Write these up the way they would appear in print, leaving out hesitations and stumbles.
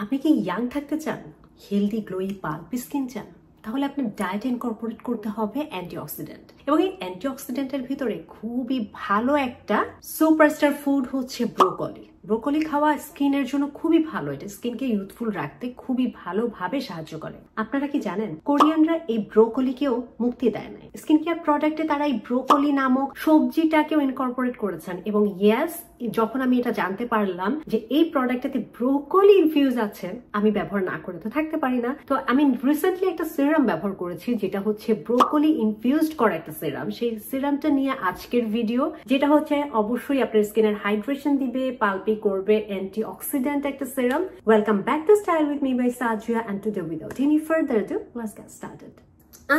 আপনি কি ইয়াং থাকতে চান, হেলদি গ্লোয়ি পাল্পি স্কিন চান, তাহলে আপনার ডায়েটে ইনকর্পোরেট করতে হবে অ্যান্টিঅক্সিডেন্ট। এবং এই অ্যান্টিঅক্সিডেন্টের ভিতরে খুবই ভালো একটা সুপারস্টার ফুড হচ্ছে ব্রোকলি। ব্রোকলি খাওয়া স্কিনের জন্য খুবই ভালো, এটা স্কিনকে ইউথফুল রাখতে খুবই ভালোভাবে সাহায্য করে। আপনারা কি জানেন কোরিয়ানরা এই ব্রোকলিকেও মুক্তি দেয় না, স্কিন কেয়ার প্রোডাক্টে তারা এই ব্রোকলি নামক সবজিটাকেও ইনকর্পোরেট করেছেন। এবং ইয়েস, যখন আমি এটা জানতে পারলাম যে এই প্রোডাক্টটাতে ব্রোকলি ইনফিউজ আছে, আমি ব্যবহার না করে তো থাকতে পারি না। তো আমি রিসেন্টলি একটা সিরাম ব্যবহার করেছি যেটা হচ্ছে ব্রোকলি ইনফিউজড করা একটা সিরাম। সেই সিরামটা নিয়ে আজকের ভিডিও, যেটা হচ্ছে অবশ্যই আপনার স্কিনের হাইড্রেশন দিবে, পাল্পি করবে, অ্যান্টিঅক্সিডেন্ট একটা serum. Welcome back to style with me by Sajiya, and today without any further ado, let's get started.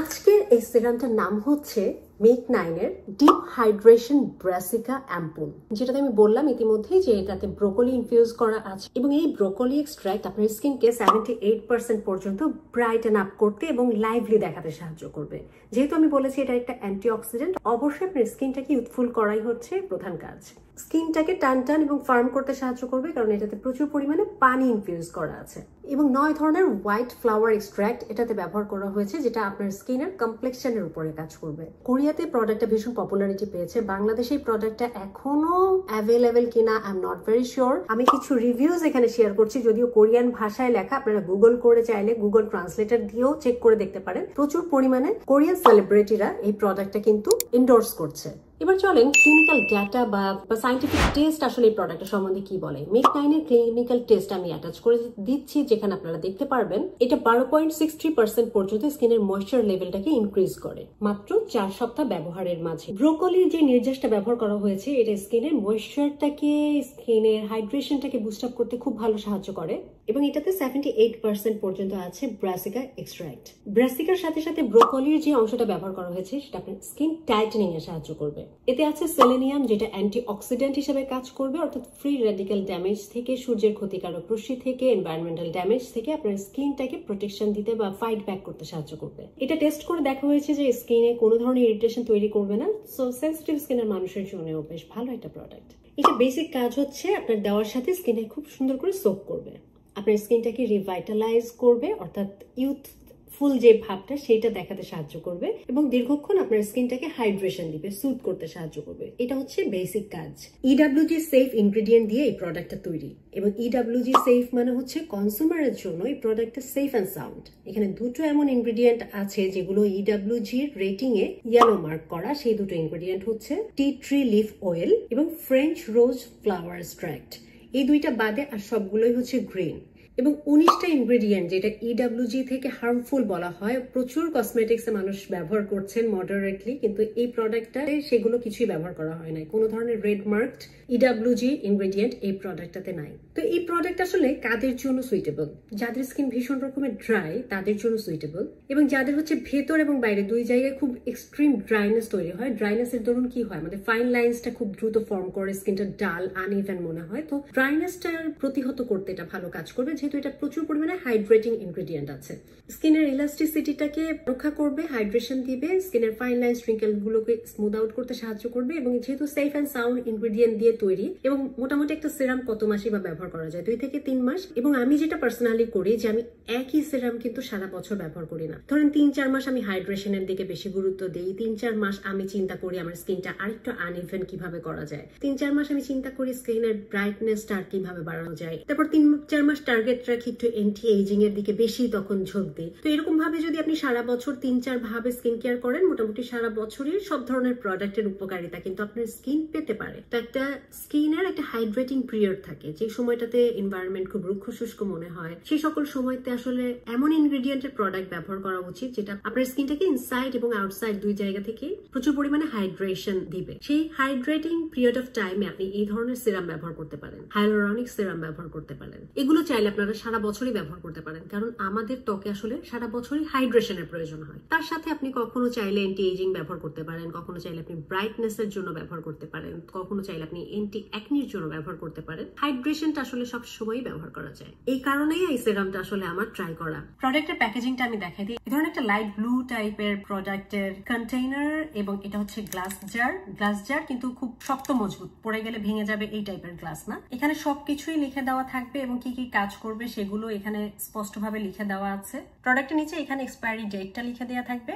আজকের এই সিরামটার নাম হচ্ছে মেক9 এর ডিপ হাইড্রেশন ব্রাসিকা অ্যাম্পুল, যেটাতে আমি বললাম ইতিমধ্যেই যে এটাতে ব্রোকলি ইনফিউজ করা আছে। এবং এই ব্রোকলি এক্সট্রাক্ট আপনার স্কিনকে 78% পর্যন্ত ব্রাইটেন আপ করতে এবং লাইভলি দেখাতে সাহায্য করবে। যেহেতু আমি বলেছি এটা একটা অ্যান্টিঅক্সিডেন্ট, অবশ্যই আপনার স্কিনটাকে ইউথফুল করাই হচ্ছে প্রধান কাজ। স্কিনটাকে টান টান এবং ফার্ম করতে সাহায্য করবে, কারণ এটাতে প্রচুর পরিমাণে পানি ইনফিউজ করা আছে। এবং 9 ধরনের হোয়াইট ফ্লাওয়ার এক্সট্রাক্ট এটাতে ব্যবহার করা হয়েছে, যেটা আপনার স্কিনের কমপ্লেক্সনের উপরে কাজ করবে। কোরিয়াতে প্রোডাক্টটা ভীষণ পপুলারিটি পেয়েছে, বাংলাদেশে এই প্রোডাক্টটা এখনো অ্যাভেলেবেল কিনা I am not very sure. আমি কিছু রিভিউজ এখানে শেয়ার করছি, যদিও কোরিয়ান ভাষায় লেখা, আপনারা গুগল করে চাইলে গুগল ট্রান্সলেটর দিয়েও চেক করে দেখতে পারেন। প্রচুর পরিমাণে কোরিয়ান সেলিব্রিটিরা এই প্রোডাক্টটা কিন্তু এন্ডোর্স করছে। এবার চলেন ক্লিনিক্যাল ডাটা বা সাইন্টিফিক টেস্ট আসলে এই প্রোডাক্টের সম্বন্ধে কি বলে। মেক9 এর ক্লিনিক্যাল টেস্ট আমি অ্যাটাচ করে দিচ্ছি, যেখানে আপনারা দেখতে পারবেন এটা 12.63% পর্যন্ত স্কিনের ময়েশ্চার লেভেলটাকে ইনক্রিজ করে মাত্র 4 সপ্তাহ ব্যবহারের মাঝে। ব্রোকলির যে নির্যাসটা ব্যবহার করা হয়েছে, এটা স্কিনের ময়েশ্চারটাকে, স্কিনের হাইড্রেশনটাকে বুস্ট আপ করতে খুব ভালো সাহায্য করে। এবং এটাতে 78% পর্যন্ত আছে ব্রাসিকা এক্সট্রাক্ট। ব্রাসিকার সাথে সাথে ব্রোকলির যে অংশটা ব্যবহার করা হয়েছে সেটা আপনার স্কিন টাইটেনিং এ সাহায্য করবে। এতে আছে সেলেনিয়াম, যেটা অ্যান্টিঅক্সিডেন্ট হিসেবে কাজ করবে, অর্থাৎ ফ্রি রেডিক্যাল ড্যামেজ থেকে, সূর্যের ক্ষতিকারক রশ্মি থেকে, এনভায়রনমেন্টাল ড্যামেজ থেকে আপনার স্কিনটাকে প্রোটেকশন দিতে বা ফাইট ব্যাক করতে সাহায্য করবে। এটা টেস্ট করে দেখা হয়েছে যে স্কিনে কোনো ধরনের ইরিটেশন তৈরি করবে না, সো সেনসিটিভ স্কিনের মানুষের জন্যও বেশ ভালো একটা প্রোডাক্ট। এটা বেসিক কাজ হচ্ছে আপনার দেওয়ার সাথে স্কিনে খুব সুন্দর করে সোক করবে, আপনার স্কিনটাকে রিভাইটালাইজ করবে, অর্থাৎ ইউথফুল যে ভাবটা সেটা দেখাতে সাহায্য করবে, এবং দীর্ঘক্ষণ আপনার স্কিনটাকে হাইড্রেশন দিবে, সুট করতে সাহায্য করবে। এটা হচ্ছে বেসিক কাজ। EWG সেফ ইনগ্রেডিয়েন্ট দিয়ে এই প্রোডাক্টটা তৈরি, এবং EWG সেফ মানে হচ্ছে কনজিউমারের জন্য এই প্রোডাক্টটা সেফ অ্যান্ড সাউন্ড। এখানে দুটো এমন ইনগ্রেডিয়েন্ট আছে যেগুলো EWG রেটিং এ ইয়েলো মার্ক করা। সেই দুটো ইনগ্রেডিয়েন্ট হচ্ছে টি ট্রি লিফ অয়েল এবং ফ্রেঞ্চ রোজ ফ্লাওয়ার এক্সট্রাক্ট। এই দুইটা বাদে আর সবগুলোই হচ্ছে গ্রিন। এবং 19টা ইনগ্রেডিয়েন্ট, যেটা EWG থেকে হার্মফুল বলা হয়, প্রচুর কসমেটিক্স এ মানুষ ব্যবহার করছেন মডারেটলি, কিন্তু এই প্রোডাক্টটাতে সেগুলো কিছুই ব্যবহার করা হয় না। কোনো ধরনের রেড মার্কড EWG ইনগ্রেডিয়েন্ট এই প্রোডাক্টটাতে নাই। তো এই প্রোডাক্ট আসলে কাদের জন্য সুইটেবল? যাদের স্কিন ভীষণ রকমের ড্রাই তাদের জন্য সুইটেবল, এবং যাদের হচ্ছে ভেতর এবং বাইরে দুই জায়গায় খুব এক্সট্রিম ড্রাইনেস তৈরি হয়। ড্রাইনেসের দরুন কি হয়, আমাদের ফাইন লাইন্সটা খুব দ্রুত ফর্ম করে, স্কিনটা ডাল আনইভেন মনে হয়। তো ড্রাইনেসটা প্রতিহত করতে এটা ভালো কাজ করবে, যেহেতু এটা প্রচুর পরিমাণে হাইড্রেটিং ইনগ্রেডিয়েন্ট আছে। স্কিনের ইলাস্টিসিটিটাকে রক্ষা করবে, হাইড্রেশন দিবে, স্কিনের ফাইন লাইন স্ট্রিঙ্কেল গুলোকে স্মুথ আউট করতে সাহায্য করবে। এবং যেহেতু সেফ অ্যান্ড সাউন্ড ইনগ্রেডিয়েন্ট দিয়ে তৈরি, এবং মোটামুটি একটা সিরাম কত মাসই বা ব্যবহার করা যায়, 2 থেকে 3 মাস। এবং আমি যেটা পার্সোনালি করি যে আমি একই সিরাম কিন্তু সারা বছর ব্যবহার করি না। ধরেন 3-4 মাস আমি হাইড্রেশনের দিকে বেশি গুরুত্ব দিই, 3-4 মাস আমি চিন্তা করি আমার স্কিনটা আরেকটু আনইভেন কিভাবে করা যায়, 3-4 মাস আমি চিন্তা করি স্কিনের ব্রাইটনেসটা আর কিভাবে বাড়ানো যায়, তারপর 3-4 মাস টার্গেট রাখি একটু এন্টি এজিং এর দিকে বেশি তখন ঝোঁক দিই। তো এরকম ভাবে যদি আপনি সারা বছর 3-4 ভাবে স্কিন কেয়ার করেন, মোটামুটি সারা বছরই সব ধরনের প্রোডাক্টের উপকারিতা কিন্তু আপনার স্কিন পেতে পারে। তো একটা স্কিনের একটা হাইড্রেটিং পিরিয়ড থাকে, যে সময়টাতে এনভায়রনমেন্ট খুব রুক্ষ শুষ্ক মনে হয়, সেই সকল সময়তে আসলে এমন ইনগ্রেডিয়েন্টের প্রোডাক্ট ব্যবহার করা উচিত যেটা আপনার স্কিনটাকে ইনসাইড এবং আউটসাইড দুই জায়গা থেকে প্রচুর পরিমাণে হাইড্রেশন দিবে। সেই হাইড্রেটিং পিরিয়ড অফ টাইমে আপনি এই ধরনের সিরাম ব্যবহার করতে পারেন, হাইলোরনিক সিরাম ব্যবহার করতে পারেন। এগুলো চাইলে আপনারা সারা বছরই ব্যবহার করতে পারেন, কারণ আমাদের ত্বকে আসলে সারা বছরই হাইড্রেশনের প্রয়োজন হয়। তার সাথে আপনি কখনো চাইলে অ্যান্টি এজিং ব্যবহার করতে পারেন, কখনো চাইলে আপনি ব্রাইটনেসের জন্য ব্যবহার করতে পারেন, কখনো চাইলে আপনি অ্যান্টি অ্যাকনির জন্য ব্যবহার করতে পারেন। হাইড্রেশনটা আসলে সব সময় ব্যবহার করা যায়, এই কারণেই এই সিরামটা আসলে আমার ট্রাই করা। প্রোডাক্টের প্যাকেজিংটা আমি দেখাই দিই। এই ধরনের একটা লাইট ব্লু টাইপের প্রোডাক্টের কন্টেইনার, এবং এটা হচ্ছে গ্লাস জার কিন্তু খুব শক্ত মজবুত, পড়ে গেলে ভেঙে যাবে এই টাইপের গ্লাস না। এখানে সবকিছুই লিখে দেওয়া থাকবে এবং কি কি কাজ করবে সেগুলো এখানে স্পষ্টভাবে লিখে দেওয়া আছে। প্রোডাক্টের নিচে এখানে এক্সপায়ারি ডেটটা লিখে দেওয়া থাকবে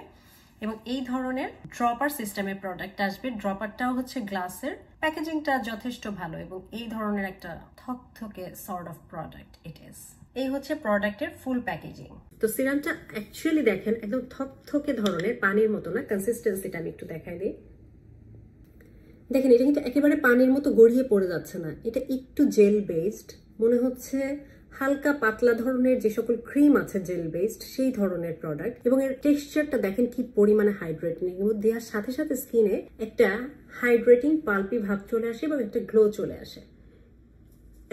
এবং এই ধরনের ড্রপার সিস্টেমের প্রোডাক্ট আসবে। ড্রপারটাও হচ্ছে গ্লাসের, প্যাকেজিংটা যথেষ্ট ভালো এবং এই ধরনের একটা থকথকে sort of product it is. এই হচ্ছে প্রোডাক্টের ফুল প্যাকেজিং। তো সিরামটা অ্যাকচুয়ালি দেখেন একদম থকথকে ধরনের, পানির মতো না। কনসিস্টেন্সিটা আমি একটু দেখাই দিই। দেখেন এটা কিন্তু একেবারে পানির মতো গড়িয়ে পড়ে যাচ্ছে না, এটা একটু জেল বেসড মনে হচ্ছে, হালকা পাতলা ধরনের যে সকল ক্রিম আছে জেল বেসড সেই ধরনের প্রোডাক্ট। এবং এর টেক্সচারটা দেখেন কি পরিমাণে হাইড্রেটিং, দেওয়ার সাথে সাথে স্কিনে একটা হাইড্রেটিং পাল্পি ভাব চলে আসে এবং একটা গ্লো চলে আসে।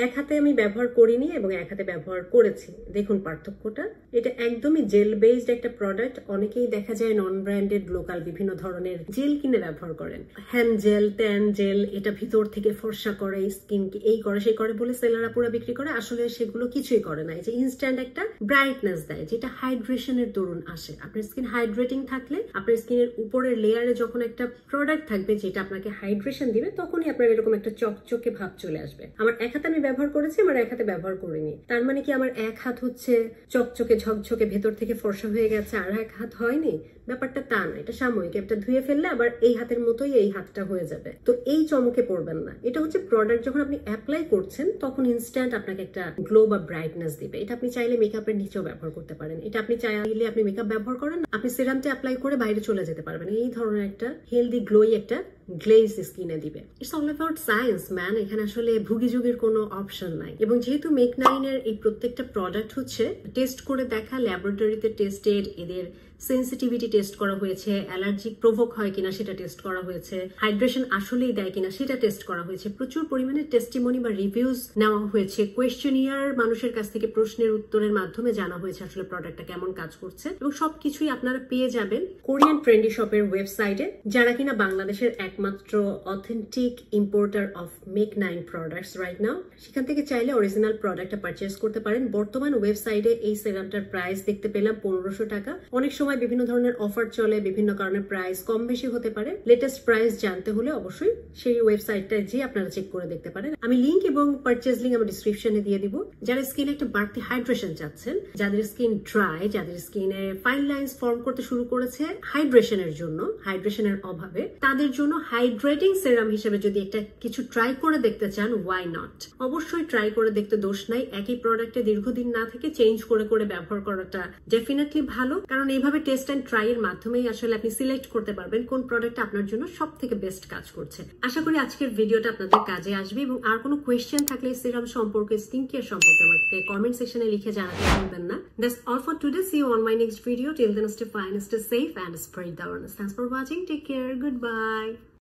এক হাতে আমি ব্যবহার করিনি এবং এক হাতে ব্যবহার করেছি, দেখুন পার্থক্যটা। এটা একদমই জেল বেসড একটা প্রোডাক্ট। অনেকেই দেখা যায় নন ব্র্যান্ডেড লোকাল বিভিন্ন ধরনের জেল কিনে ব্যবহার করেন, হ্যান্ড জেল, ট্যান জেল, এটা ভিতর থেকে ফর্সা করে, স্কিনকে এই করে সেই করে বলে সেলাররা পুরো বিক্রি করে। আসলে সেগুলো কিছুই করে না, যে ইনস্ট্যান্ট একটা ব্রাইটনেস দেয় যেটা হাইড্রেশনের দরুন আসে। আপনার স্কিন হাইড্রেটিং থাকলে আপনার স্কিনের উপরের লেয়ারে যখন একটা প্রোডাক্ট থাকবে যেটা আপনাকে হাইড্রেশন দিবে, তখনই আপনার এরকম একটা চকচকে ভাব চলে আসবে। আমার এক হাতে আমি ব্যবহার করেছি, আমার এক হাতে ব্যবহার করিনি, তার মানে কি আমার এক হাত হচ্ছে চকচকে ঝকঝকে ভেতর থেকে ফর্সা হয়ে গেছে আর এক হাত হয়নি? ব্যাপারটা তা না, এটা সাময়িক। এটা ধুয়ে ফেললে আবার এই হাতের মতোই এই হাতটা হয়ে যাবে। তো এই চমকে পড়বেন না। এটা হচ্ছে প্রোডাক্ট যখন আপনি অ্যাপ্লাই করছেন তখন ইনস্ট্যান্ট আপনাকে একটা গ্লো বা ব্রাইটনেস দিবে। এটা আপনি চাইলে মেকআপের নিচেও ব্যবহার করতে পারেন। এটা আপনি চাইলে আপনি মেকআপ ব্যবহার করেন, আপনি সিরামটা অ্যাপ্লাই করে বাইরে চলে যেতে পারবেন। এই ধরনের একটা হেলদি গ্লোই একটা গ্লেজ স্কিনে দিবে। It's all about science man. এখানে আসলে ভুগিযুগের কোনো অপশন নাই। এবং যেহেতু মেক9 এর এই প্রত্যেকটা প্রোডাক্ট হচ্ছে টেস্ট করে দেখা, ল্যাবরেটরিতে টেস্টেড, এদের সেন্সিটিভিটি টেস্ট করা হয়েছে, অ্যালার্জি প্রভোক হয় কিনা সেটা টেস্ট করা হয়েছে, হাইড্রেশন আসলেই দেয় কিনা সেটা টেস্ট করা হয়েছে, প্রচুর পরিমাণে টেস্টিমনি বা রিভিউজ নেওয়া হয়েছে, কোয়েশ্চেনিয়ার মানুষের কাছ থেকে প্রশ্নের উত্তরের মাধ্যমে জানা হয়েছে আসলে প্রোডাক্টটা কেমন কাজ করছে। এবং সবকিছুই আপনারা পেয়ে যাবেন কোরিয়ান ট্রেন্ডি শপের ওয়েবসাইটে, যারা কিনা বাংলাদেশের একমাত্র অথেন্টিক ইম্পোর্টার অফ মেক9 প্রোডাক্টস রাইট নাও। সেখান থেকে চাইলে অরিজিনাল প্রোডাক্টটা পারচেস করতে পারেন। বর্তমান ওয়েবসাইটে এই সিরামটার প্রাইস দেখতে পেলাম 1500 টাকা। অনেক সময় বিভিন্ন ধরনের অফার চলে, বিভিন্ন কারণে প্রাইস কম বেশি হতে পারে। লেটেস্ট প্রাইস জানতে হলে অবশ্যই সেই ওয়েবসাইটটায় যে আপনারা চেক করে দেখতে পারেন। আমি লিংক এবং পারচেজ লিংক আমার ডিসক্রিপশনে দিয়ে দিব। যারা স্কিনে একটা বাড়তি হাইড্রেশন চাচ্ছেন, যাদের স্কিন ড্রাই, যাদের স্কিনে ফাইন লাইন্স ফর্ম করতে শুরু করেছে হাইড্রেশনের জন্য, হাইড্রেশনের অভাবে, তাদের জন্য হাইড্রেটিং সিরাম হিসেবে যদি একটা কিছু ট্রাই করে দেখতে চান, ওয়াই নট? অবশ্যই ট্রাই করে দেখতে দোষ নাই। একই প্রোডাক্টে দীর্ঘদিন না থেকে চেঞ্জ করে করে ব্যবহার করাটা ডেফিনেটলি ভালো, কারণ এইভাবে টেস্ট এন্ড ট্রাই এর মাধ্যমেই আসলে আপনি সিলেক্ট করতে পারবেন কোন প্রোডাক্ট আপনার জন্য সব থেকে বেস্ট কাজ করছে। আশা করি আজকের ভিডিওটা আপনাদের কাজে আসবে এবং আর কোনো কোয়েশ্চেন থাকলে সিরাম সম্পর্কে, স্কিন কেয়ার সম্পর্কে আমাকে কমেন্ট সেকশনে লিখে জানাতে ভুলবেন না। That's all for today. See you on my next video. Till then, stay fine, stay safe and spread the awareness. Thanks for watching. Take care. Goodbye.